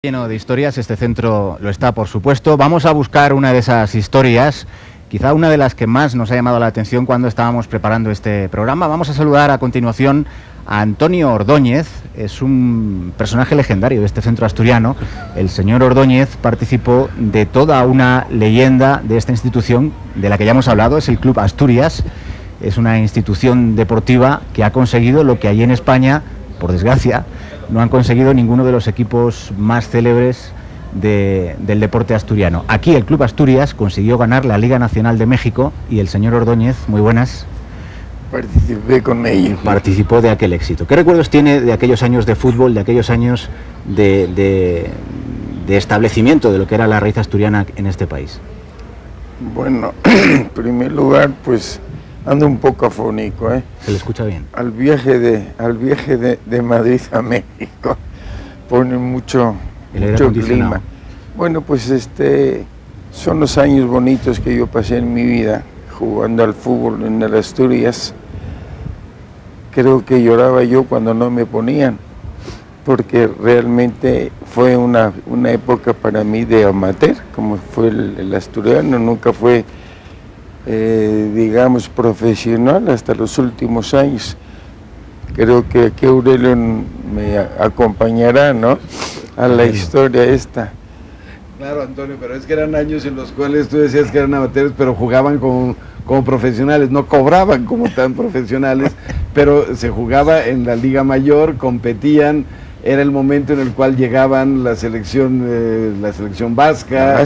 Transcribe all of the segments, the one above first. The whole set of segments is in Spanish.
Lleno de historias, este centro lo está, por supuesto. Vamos a buscar una de esas historias, quizá una de las que más nos ha llamado la atención cuando estábamos preparando este programa. Vamos a saludar a continuación a Antonio Ordóñez, es un personaje legendario de este centro asturiano. El señor Ordóñez participó de toda una leyenda de esta institución de la que ya hemos hablado, es el Club Asturias. Es una institución deportiva que ha conseguido lo que allí en España, por desgracia, no han conseguido ninguno de los equipos más célebres del deporte asturiano. Aquí el Club Asturias consiguió ganar la Liga Nacional de México y el señor Ordóñez, muy buenas. Participé con ellos. Participó de aquel éxito. ¿Qué recuerdos tiene de aquellos años de fútbol, de aquellos años de establecimiento de lo que era la raíz asturiana en este país? Bueno, en primer lugar, pues ando un poco afónico, ¿eh? ¿Se le escucha bien? Al viaje de Madrid a México pone mucho clima. Bueno, pues son los años bonitos que yo pasé en mi vida jugando al fútbol en el Asturias. Creo que lloraba yo cuando no me ponían, porque realmente fue una época para mí de amateur, como fue el asturiano, nunca fue digamos profesional hasta los últimos años. Creo que aquí Aurelio me acompañará, ¿no?, a la historia esta. Claro, Antonio, pero es que eran años en los cuales tú decías que eran amateurs, pero jugaban como profesionales, no cobraban como tan profesionales, pero se jugaba en la Liga Mayor, competían. Era el momento en el cual llegaban la selección vasca,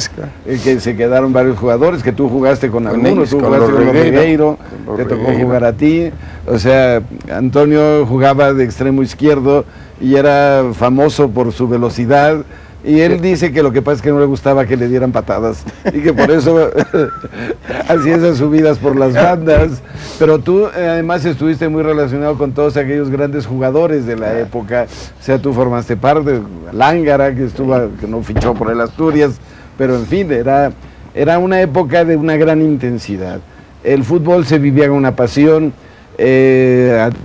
que se quedaron varios jugadores, que tú jugaste con algunos, ellos, tú jugaste con los Regueiro, te tocó jugar a ti. O sea, Antonio jugaba de extremo izquierdo y era famoso por su velocidad. Y él dice que lo que pasa es que no le gustaba que le dieran patadas y que por eso hacía esas subidas por las bandas. Pero tú además estuviste muy relacionado con todos aquellos grandes jugadores de la época. O sea, tú formaste parte, Lángara, que no fichó por el Asturias, pero en fin, era una época de una gran intensidad. El fútbol se vivía con una pasión.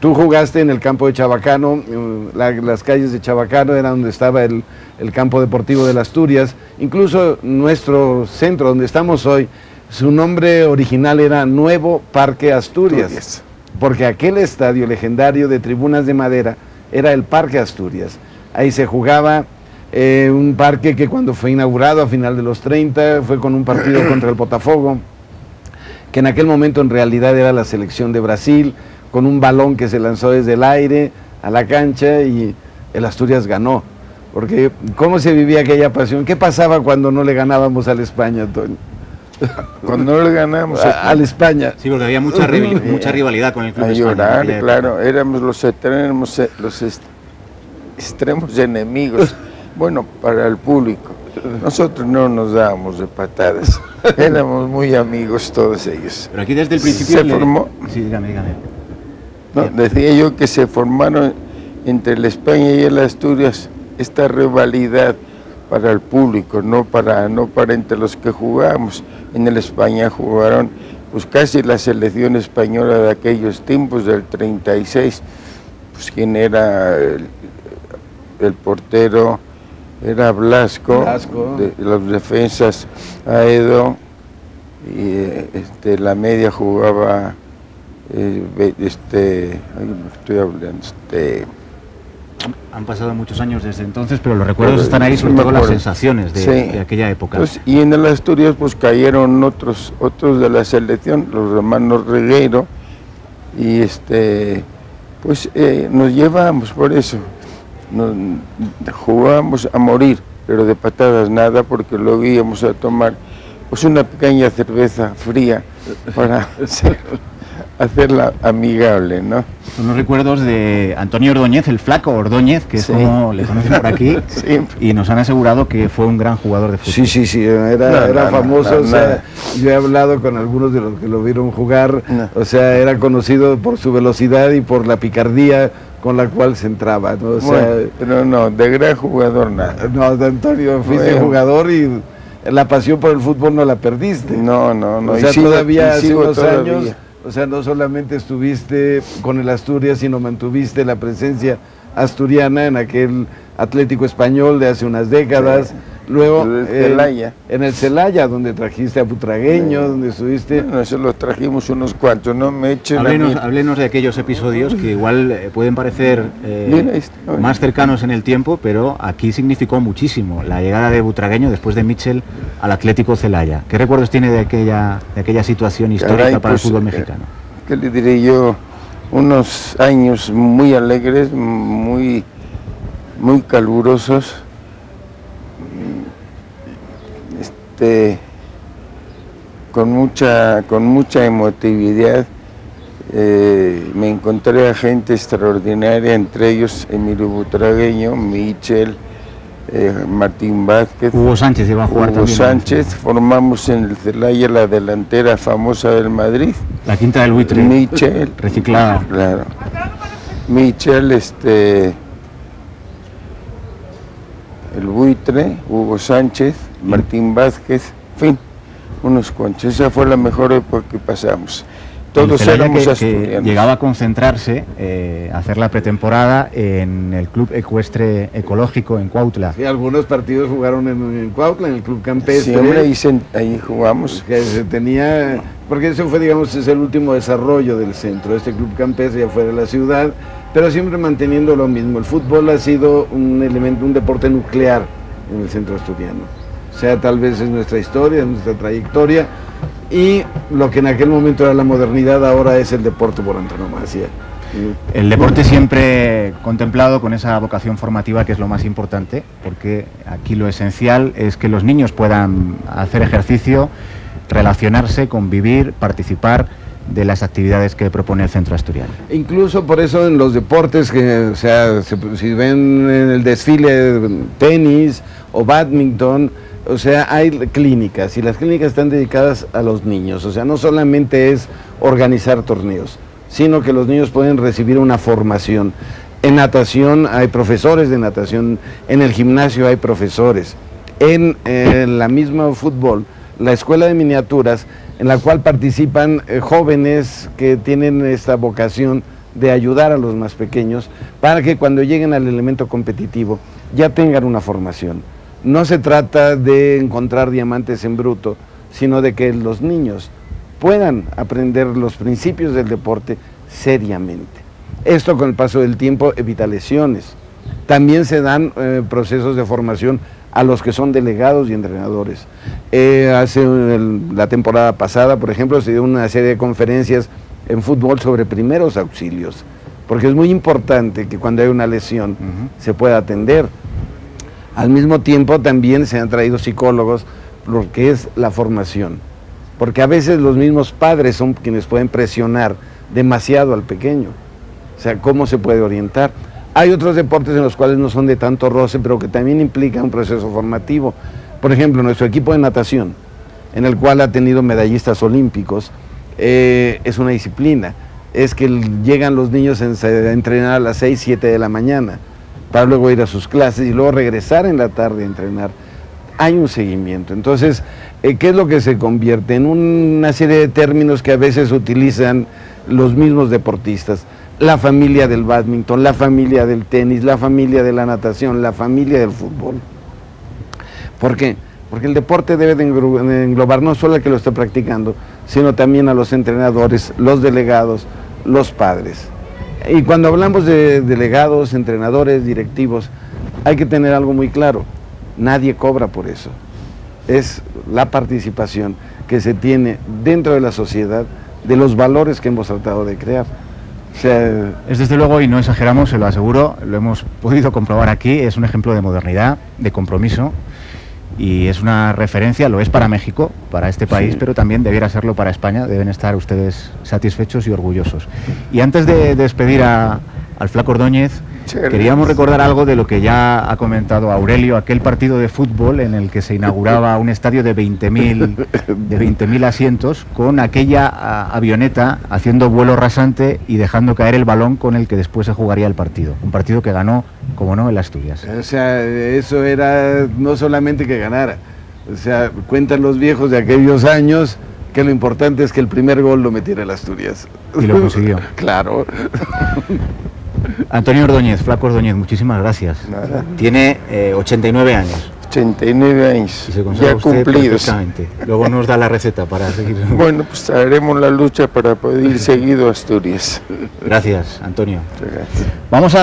Tú jugaste en el campo de Chabacano, las calles de Chabacano era donde estaba el campo deportivo de Asturias. Incluso nuestro centro donde estamos hoy, su nombre original era Nuevo Parque Asturias, porque aquel estadio legendario de tribunas de madera era el Parque Asturias. Ahí se jugaba un parque que cuando fue inaugurado a final de los 30 fue con un partido contra el Botafogo, que en aquel momento en realidad era la selección de Brasil, con un balón que se lanzó desde el aire a la cancha y el Asturias ganó. Porque ¿cómo se vivía aquella pasión? ¿Qué pasaba cuando no le ganábamos a la España, Antonio? Cuando no le ganamos a la España. Sí, porque había mucha rivalidad con el club de España. Claro, éramos los extremos enemigos. Bueno, para el público. Nosotros no nos dábamos de patadas, éramos muy amigos todos ellos. Pero aquí desde el principio se formó. Sí, dígame. No, decía yo que se formaron entre la España y el Asturias esta rivalidad para el público, no para entre los que jugamos. En el España jugaron pues casi la selección española de aquellos tiempos, del 36, pues quién era el portero. Era Blasco. De las defensas Aedo, y la media jugaba estoy hablando, Han pasado muchos años desde entonces, pero los recuerdos están ahí, sobre todo las sensaciones de aquella época. Pues, y en el Asturias pues cayeron otros de la selección, los hermanos Regueiro, y pues nos llevamos por eso. Jugábamos a morir, pero de patadas nada, porque luego íbamos a tomar pues una pequeña cerveza fría para hacerla amigable, ¿no? Son los recuerdos de Antonio Ordóñez, el flaco Ordóñez, que es como le conocen por aquí, y nos han asegurado que fue un gran jugador de fútbol. Sí, era famoso. O sea, yo he hablado con algunos de los que lo vieron jugar, o sea, era conocido por su velocidad y por la picardía con la cual se entraba, ¿no? O sea, pero no, de gran jugador nada. No, de Antonio, fuiste jugador y la pasión por el fútbol no la perdiste. No. O sea, todavía hace unos años, o sea, no solamente estuviste con el Asturias, sino mantuviste la presencia asturiana en aquel Atlético Español de hace unas décadas. Sí. Luego En el Celaya, donde trajiste a Butragueño, donde estuviste. Bueno, eso lo trajimos unos cuantos, no me echen Háblenos de aquellos episodios que igual pueden parecer más cercanos en el tiempo, pero aquí significó muchísimo la llegada de Butragueño después de Mitchell al Atlético Celaya. ¿Qué recuerdos tiene de aquella situación histórica para el fútbol mexicano? ¿Qué le diré yo? Unos años muy alegres, muy calurosos. Con mucha emotividad. Me encontré a gente extraordinaria, entre ellos Emilio Butragueño, Mitchell, Martín Vázquez, Hugo Sánchez iba a jugar Hugo también. Sánchez. Formamos en el Celaya la delantera famosa del Madrid. La quinta del buitre, Mitchell, reciclada. claro. Mitchell, el buitre, Hugo Sánchez, Martín Vázquez, en fin, unos cuantos. Esa fue la mejor época que pasamos. Todos éramos asturianos. Que llegaba a concentrarse, a hacer la pretemporada en el Club Ecuestre Ecológico en Cuautla. Sí, algunos partidos jugaron en Cuautla, en el Club Campestre. Sí, hombre, ahí jugamos. Que se tenía, porque eso fue, digamos, es el último desarrollo del centro. Este Club Campestre ya fuera de la ciudad, pero siempre manteniendo lo mismo. El fútbol ha sido un elemento, un deporte nuclear en el centro asturiano. O sea, tal vez es nuestra historia, es nuestra trayectoria, y lo que en aquel momento era la modernidad ahora es el deporte por antonomasia. El deporte siempre contemplado con esa vocación formativa, que es lo más importante, porque aquí lo esencial es que los niños puedan hacer ejercicio, relacionarse, convivir, participar de las actividades que propone el Centro Asturiano. Incluso por eso en los deportes, que, o sea, si ven en el desfile tenis o bádminton, o sea, hay clínicas, y las clínicas están dedicadas a los niños. O sea, no solamente es organizar torneos, sino que los niños pueden recibir una formación. En natación hay profesores de natación, en el gimnasio hay profesores, en la misma fútbol, la escuela de miniaturas, en la cual participan jóvenes que tienen esta vocación de ayudar a los más pequeños, para que cuando lleguen al elemento competitivo ya tengan una formación. No se trata de encontrar diamantes en bruto, sino de que los niños puedan aprender los principios del deporte seriamente. Esto, con el paso del tiempo, evita lesiones. También se dan procesos de formación a los que son delegados y entrenadores. La temporada pasada, por ejemplo, se dio una serie de conferencias en fútbol sobre primeros auxilios, porque es muy importante que cuando hay una lesión se pueda atender. Al mismo tiempo también se han traído psicólogos, lo que es la formación, porque a veces los mismos padres son quienes pueden presionar demasiado al pequeño, o sea, cómo se puede orientar. Hay otros deportes en los cuales no son de tanto roce, pero que también implican un proceso formativo. Por ejemplo, nuestro equipo de natación, en el cual ha tenido medallistas olímpicos, es una disciplina. Es que llegan los niños a entrenar a las 6, 7 de la mañana, para luego ir a sus clases y luego regresar en la tarde a entrenar. Hay un seguimiento. Entonces, ¿qué es lo que se convierte? En una serie de términos que a veces utilizan los mismos deportistas. La familia del bádminton, la familia del tenis, la familia de la natación, la familia del fútbol. ¿Por qué? Porque el deporte debe de englobar no solo al que lo está practicando, sino también a los entrenadores, los delegados, los padres. Y cuando hablamos de delegados, entrenadores, directivos, hay que tener algo muy claro: nadie cobra por eso. Es la participación que se tiene dentro de la sociedad de los valores que hemos tratado de crear. O sea, es desde luego, y no exageramos, se lo aseguro, lo hemos podido comprobar aquí, es un ejemplo de modernidad, de compromiso, y es una referencia, lo es para México, para este país, sí, pero también debiera serlo para España. Deben estar ustedes satisfechos y orgullosos. Y antes de despedir al Flaco Ordóñez, queríamos recordar algo de lo que ya ha comentado Aurelio, aquel partido de fútbol en el que se inauguraba un estadio de 20.000 asientos, con aquella avioneta haciendo vuelo rasante y dejando caer el balón con el que después se jugaría el partido. Un partido que ganó, como no, el Asturias. O sea, eso era no solamente que ganara, o sea, cuentan los viejos de aquellos años que lo importante es que el primer gol lo metiera el Asturias. Y lo consiguió. Claro. Antonio Ordóñez, Flaco Ordóñez, muchísimas gracias. Nada. Tiene 89 años. 89 años, Y se conserva ya usted cumplidos. perfectamente. Luego nos da la receta para seguir. Bueno, pues haremos la lucha para poder ir seguido a Asturias. Gracias, Antonio. Muchas gracias. Vamos a